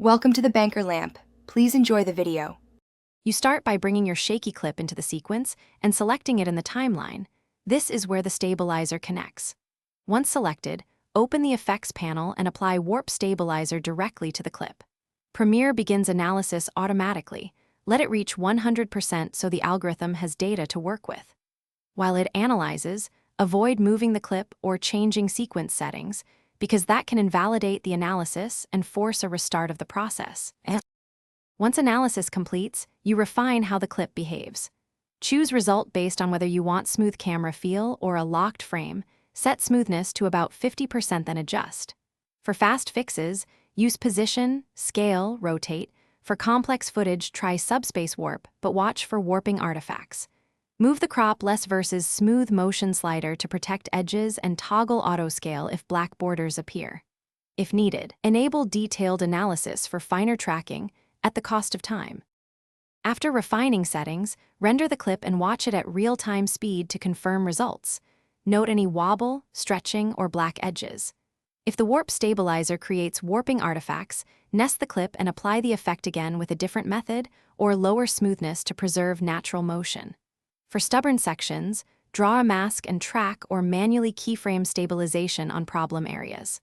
Welcome to the Banker Lamp. Please enjoy the video. You start by bringing your shaky clip into the sequence and selecting it in the timeline. This is where the stabilizer connects. Once selected, open the Effects panel and apply Warp Stabilizer directly to the clip. Premiere begins analysis automatically. Let it reach 100% so the algorithm has data to work with. While it analyzes, avoid moving the clip or changing sequence settings, because that can invalidate the analysis and force a restart of the process. Once analysis completes, you refine how the clip behaves. Choose result based on whether you want smooth camera feel or a locked frame. Set smoothness to about 50%, then adjust. For fast fixes, use position, scale, rotate. For complex footage, try subspace warp, but watch for warping artifacts. Move the crop less versus smooth motion slider to protect edges and toggle auto scale if black borders appear. If needed, enable detailed analysis for finer tracking at the cost of time. After refining settings, render the clip and watch it at real-time speed to confirm results. Note any wobble, stretching, or black edges. If the warp stabilizer creates warping artifacts, nest the clip and apply the effect again with a different method or lower smoothness to preserve natural motion. For stubborn sections, draw a mask and track or manually keyframe stabilization on problem areas.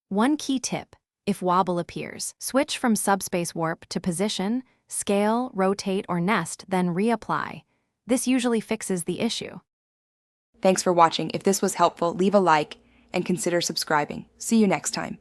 One key tip: if wobble appears, switch from subspace warp to position, scale, rotate, or nest, then reapply. This usually fixes the issue. Thanks for watching. If this was helpful, leave a like and consider subscribing. See you next time.